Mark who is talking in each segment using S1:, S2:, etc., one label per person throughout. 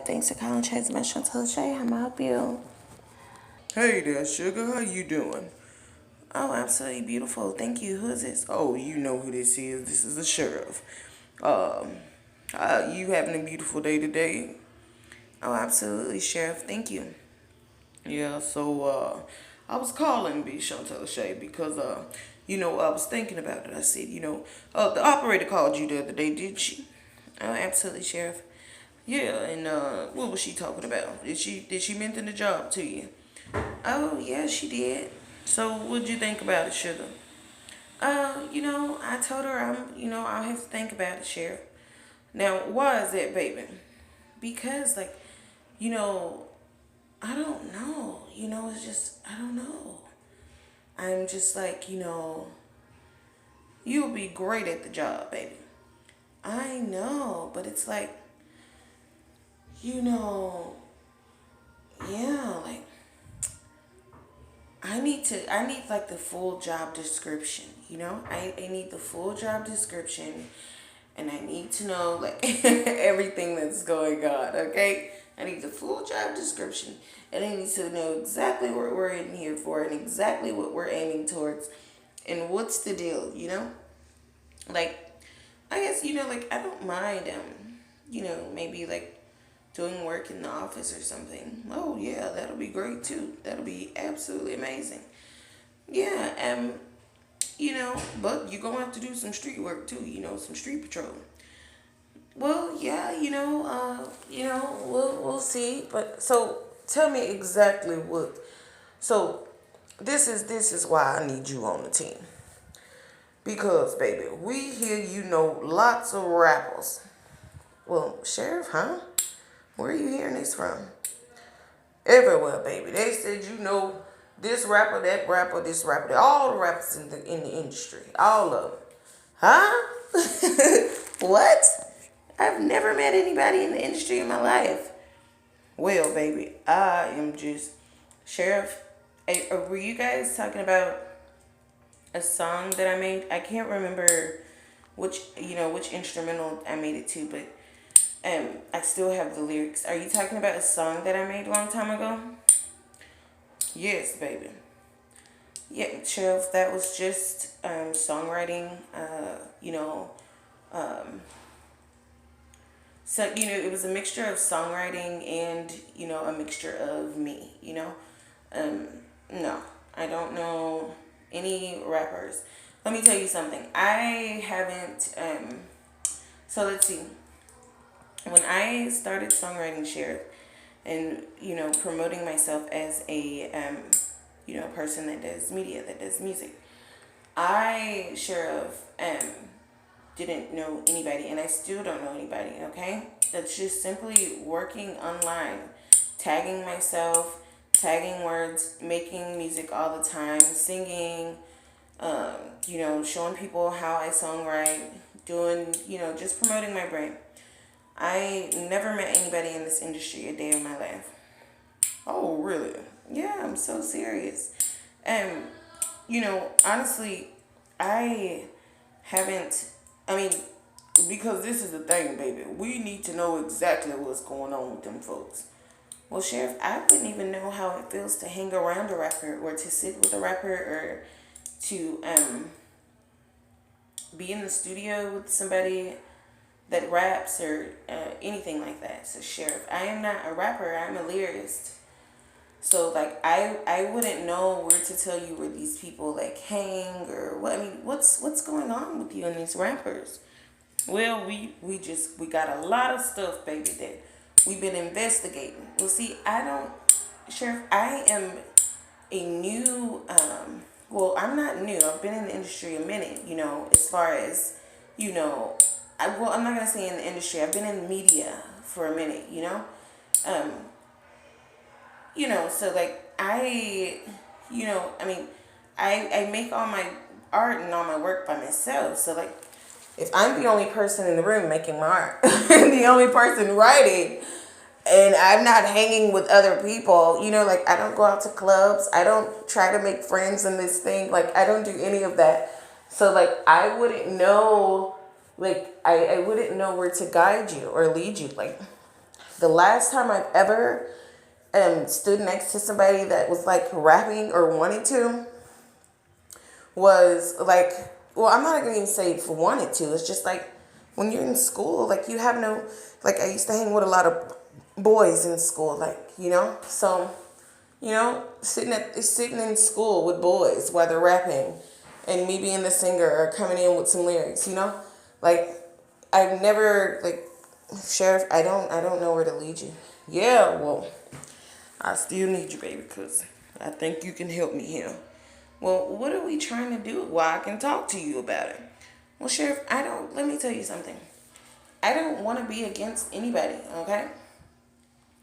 S1: Thanks for calling Chase by Shantae LeChey. How may I help you?
S2: Hey there, sugar. How you doing?
S1: Oh, absolutely beautiful. Thank you. Who is this?
S2: Oh, you know who this is. This is the sheriff. Um, you having a beautiful day today?
S1: Oh, absolutely, Sheriff. Thank you.
S2: Yeah. I was calling B Shantae LeChey because I was thinking about it. I said, the operator called you the other day, did she?
S1: Oh, absolutely, Sheriff.
S2: Yeah. And what was she talking about? Did she mention the job to you?
S1: Oh, yeah, she did.
S2: So what'd you think about it, sugar?
S1: I told her I'll have to think about it, Sheriff.
S2: Now, why is that, baby?
S1: Because, I don't know. It's just, I don't know. I'm just
S2: You'll be great at the job, baby.
S1: I know, but it's you know, yeah, I need like the full job description, I need the full job description and I need to know like everything that's going on, okay? I need the full job description and I need to know exactly what we're in here for and exactly what we're aiming towards and what's the deal. Like I guess, I don't mind maybe like doing work in the office or something. Oh yeah, that'll be great too. That'll be absolutely amazing. Yeah, but you're gonna have to do some street work too, some street patrol. Well, yeah, we'll see. But so tell me exactly what. So this is why I need you on the team because baby, we hear lots of rappers. Well, Sheriff, huh? Where are you hearing this from? Everywhere, baby. They said this rapper, that rapper, this rapper, all the rappers in the industry, all of them. Huh? What? I've never met anybody in the industry in my life. Well, baby, I am just Sheriff. Were you guys talking about a song that I made? I can't remember which instrumental I made it to, but I still have the lyrics. Are you talking about a song that I made a long time ago? Yes, baby. Yeah, Sheriff, that was just songwriting. Um, so it was a mixture of songwriting and a mixture of me. Um, no, I don't know any rappers. Let me tell you something. I haven't. So let's see. When I started songwriting, Sheriff, and promoting myself as a person that does media, that does music, I Sheriff didn't know anybody, and I still don't know anybody. Okay, that's just simply working online, tagging myself, tagging words, making music all the time, singing, showing people how I songwrite, doing, just promoting my brand. I never met anybody in this industry a day of my life.
S2: Oh, really?
S1: Yeah, I'm so serious. And, honestly, I haven't, I mean, because this is the thing, baby. We need to know exactly what's going on with them folks. Well, Sheriff, I wouldn't even know how it feels to hang around a rapper or to sit with a rapper or to be in the studio with somebody that raps or anything like that. So, Sheriff, I am not a rapper. I'm a lyricist. So, I wouldn't know where to tell you where these people like hang or what. I mean, what's going on with you and these rappers? Well, we got a lot of stuff, baby, that we've been investigating. Well, see, I don't, Sheriff. I am a new. Well, I'm not new. I've been in the industry a minute. As far as you know, I'm not gonna say in the industry. I've been in media for a minute. Um, so like I mean, I make all my art and all my work by myself. So like, if I'm the only person in the room making my art, the only person writing, and I'm not hanging with other people, like I don't go out to clubs. I don't try to make friends in this thing. Like I don't do any of that. So like I wouldn't know, like I wouldn't know where to guide you or lead you. Like The last time I've ever stood next to somebody that was like rapping or wanted to was like, well, I'm not gonna even say if wanted to. It's just like when you're in school, like you have no, like I used to hang with a lot of boys in school, like so sitting in school with boys while they're rapping, and me being the singer or coming in with some lyrics, like I've never like sheriff. I don't know where to lead you. Yeah, well, I still need you, baby, because I think you can help me here. Well, what are we trying to do? Well, I can talk to you about it. Well, Sheriff, let me tell you something. I don't want to be against anybody, okay?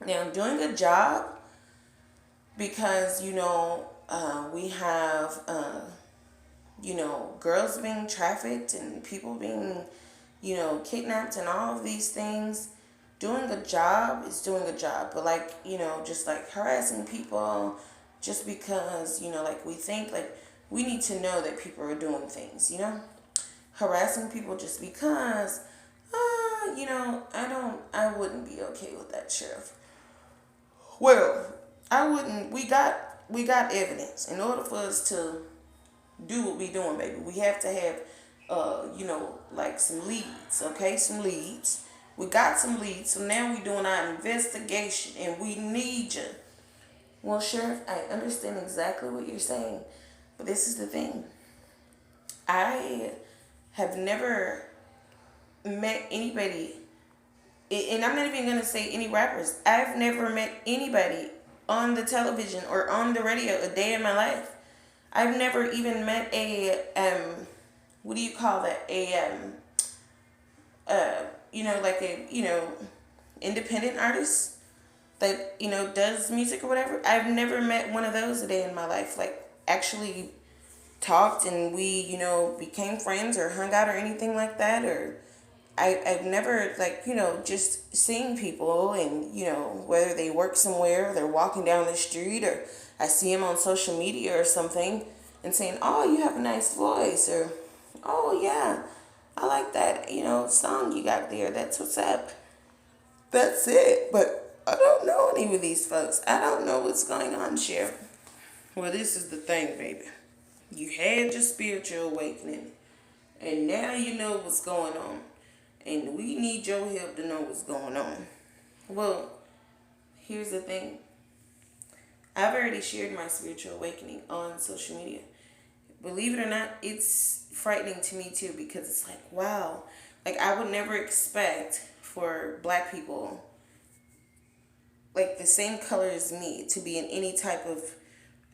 S1: Now, I'm doing a job because, we have, girls being trafficked and people being, kidnapped and all of these things. Doing a job is doing a job, but like, just like harassing people just because, like we think like we need to know that people are doing things, harassing people just because, I wouldn't be okay with that, Sheriff. Well, I wouldn't, we got evidence. In order for us to do what we doing, baby, we have to have, like some leads, okay? Some leads. We got some leads, so now we doing our investigation, and we need you. Well, Sheriff, I understand exactly what you're saying, but this is the thing. I have never met anybody, and I'm not even gonna say any rappers. I've never met anybody on the television or on the radio a day in my life. I've never even met a what do you call that? Like a independent artist that does music or whatever. I've never met one of those a day in my life. Like actually talked and we became friends or hung out or anything like that. Or I've never like just seeing people and whether they work somewhere or they're walking down the street or I see them on social media or something and saying, oh, you have a nice voice, or oh yeah, I like that song you got there, that's what's up. That's it. But I don't know any of these folks. I don't know what's going on, Sheriff. Well, this is the thing, baby. You had your spiritual awakening, and now you know what's going on. And we need your help to know what's going on. Well, here's the thing. I've already shared my spiritual awakening on social media. Believe it or not, it's frightening to me too, because it's like, wow. Like, I would never expect for black people, like the same color as me, to be in any type of,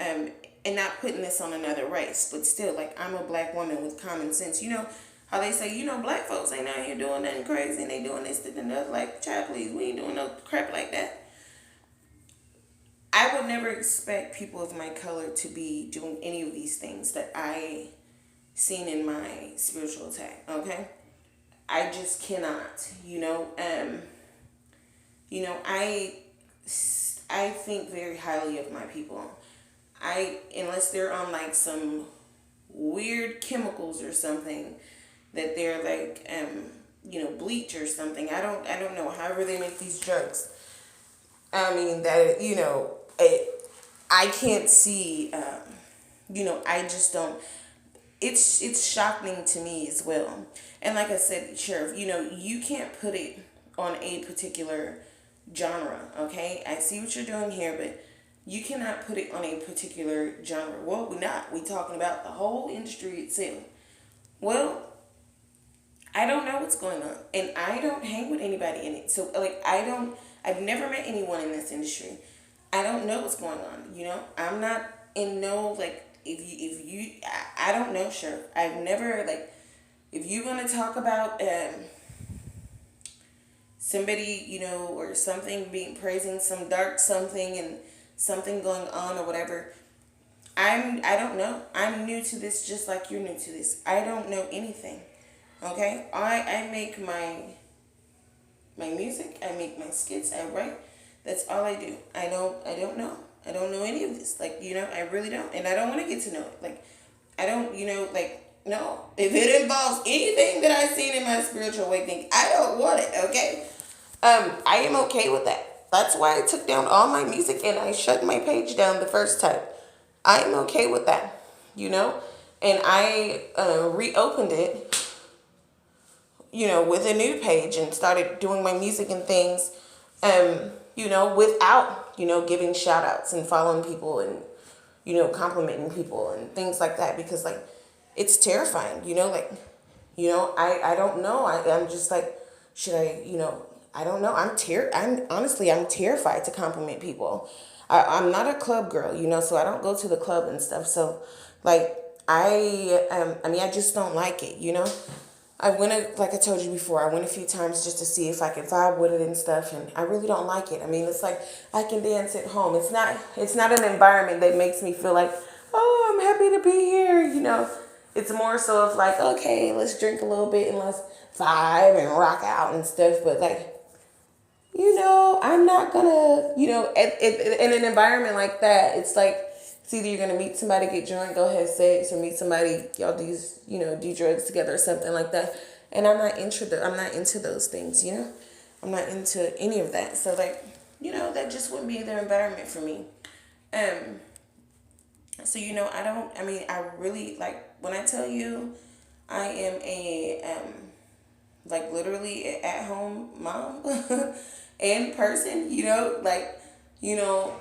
S1: and not putting this on another race, but still, like, I'm a black woman with common sense. You know how they say, black folks ain't out here doing nothing crazy and they doing this, that, and that. Like, child, please, we ain't doing no crap like that. I would never expect people of my color to be doing any of these things that I seen in my spiritual attack, okay? I just cannot, I think very highly of my people. Unless they're on like some weird chemicals or something, that they're like bleach or something. I don't know. However they make these drugs. I mean that I can't see. I just don't. It's shocking to me as well. And like I said, Sheriff, you can't put it on a particular genre. Okay, I see what you're doing here, but you cannot put it on a particular genre. Well, we're not. We're talking about the whole industry itself. Well, I don't know what's going on, and I don't hang with anybody in it. So, like, I've never met anyone in this industry. I don't know what's going on. I'm not in no, like, I don't know, Sheriff. I've never, like, if you're gonna talk about somebody, or something being praising some dark something and something going on or whatever, I don't know. I'm new to this just like you're new to this. I don't know anything. Okay? I make my music, I make my skits, I write. That's all I do. I don't know. I don't know any of this. Like, I really don't. And I don't want to get to know it. Like, I don't, no. If it involves anything that I've seen in my spiritual awakening, I don't want it, okay? I am okay with that. That's why I took down all my music and I shut my page down the first time. I am okay with that, you know? And I reopened it, with a new page and started doing my music and things, without, giving shout outs and following people and, complimenting people and things like that because, like, it's terrifying, like, I don't know. I'm just like, should I, I don't know. I'm terrified to compliment people. I'm not a club girl, so I don't go to the club and stuff. So, like, I just don't like it, like I told you before, I went a few times just to see if I could vibe with it and stuff, and I really don't like it. I mean, it's like I can dance at home. It's not an environment that makes me feel like, oh, I'm happy to be here, It's more so of like, okay, let's drink a little bit and let's vibe and rock out and stuff, but like, I'm not gonna, in an environment like that, it's like, it's either you're gonna meet somebody, get drunk, go have sex, or meet somebody, y'all do drugs together or something like that. And I'm not into those things, I'm not into any of that. So like, that just wouldn't be the environment for me. So I really like when I tell you I am like literally an at home mom and person, like, you know,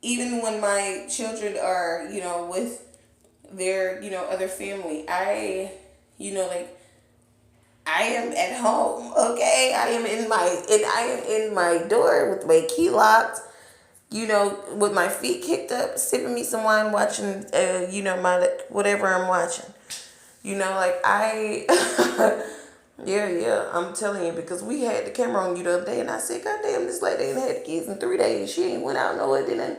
S1: even when my children are, with their, other family, like, I am at home, okay? I am in my door with my key locked, with my feet kicked up, sipping me some wine, watching, my whatever I'm watching. Like yeah, I'm telling you, because we had the camera on you the other day, and I said, God damn, this lady ain't had kids in 3 days. She ain't went out nowhere, didn't.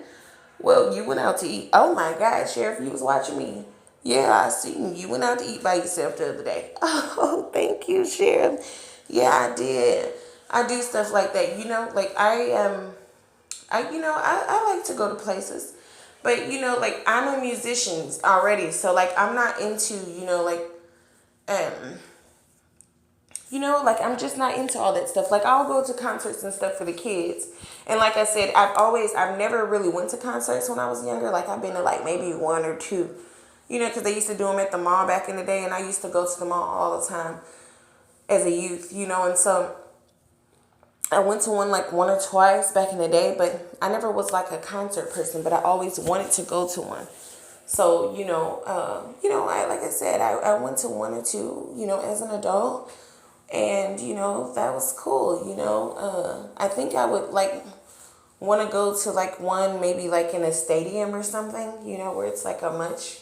S1: Well, you went out to eat. Oh my God, Sheriff, you was watching me. Yeah, I seen you went out to eat by yourself the other day. Oh, thank you, Sheriff. Yeah, I did. I do stuff like that, like I like to go to places. But like I'm a musician already, so like I'm not into, um like I'm just not into all that stuff. Like I'll go to concerts and stuff for the kids. And like I said, I've never really went to concerts when I was younger. Like I've been to like maybe one or two, because they used to do them at the mall back in the day. And I used to go to the mall all the time as a youth, And so I went to one like one or twice back in the day, but I never was like a concert person, but I always wanted to go to one. So, like I said, I went to one or two, as an adult. And, that was cool, I think I would like want to go to like one maybe like in a stadium or something, where it's like a much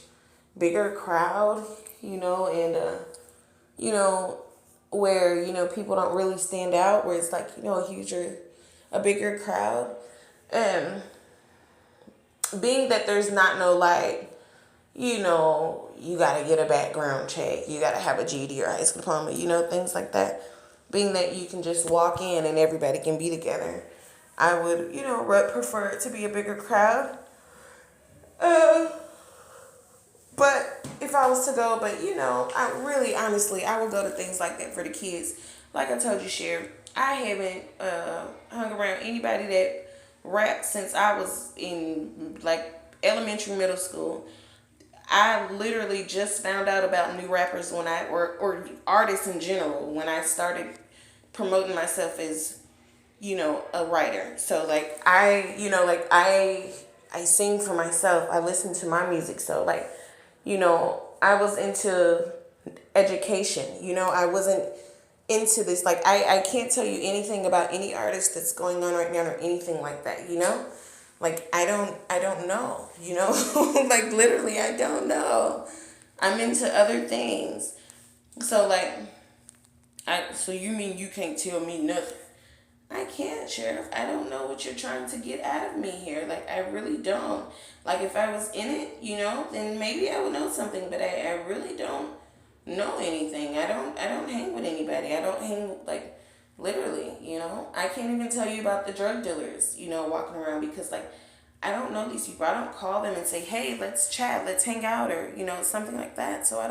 S1: bigger crowd, and, where, people don't really stand out, where it's like, a bigger crowd. And being that there's not no like, you got to get a background check. You got to have a GED or high school diploma, things like that. Being that you can just walk in and everybody can be together. I would, prefer it to be a bigger crowd. But if I was to go, I really, honestly, I would go to things like that for the kids. Like I told you, Sherry, I haven't hung around anybody that raps since I was in like elementary, middle school. I literally just found out about new rappers or artists in general when I started promoting myself as, a writer. So like I sing for myself. I listen to my music. So like, I was into education. I wasn't into this. Like I can't tell you anything about any artist that's going on right now or anything like that, Like I don't know, like literally I don't know. I'm into other things. So like so you mean you can't tell me nothing? I can't, Sheriff. I don't know what you're trying to get out of me here. Like I really don't. Like if I was in it, then maybe I would know something, but I really don't know anything. I don't hang with anybody. I don't hang like literally, I can't even tell you about the drug dealers, walking around because like I don't know these people. I don't call them and say, hey, let's chat, let's hang out, or, something like that. So I don't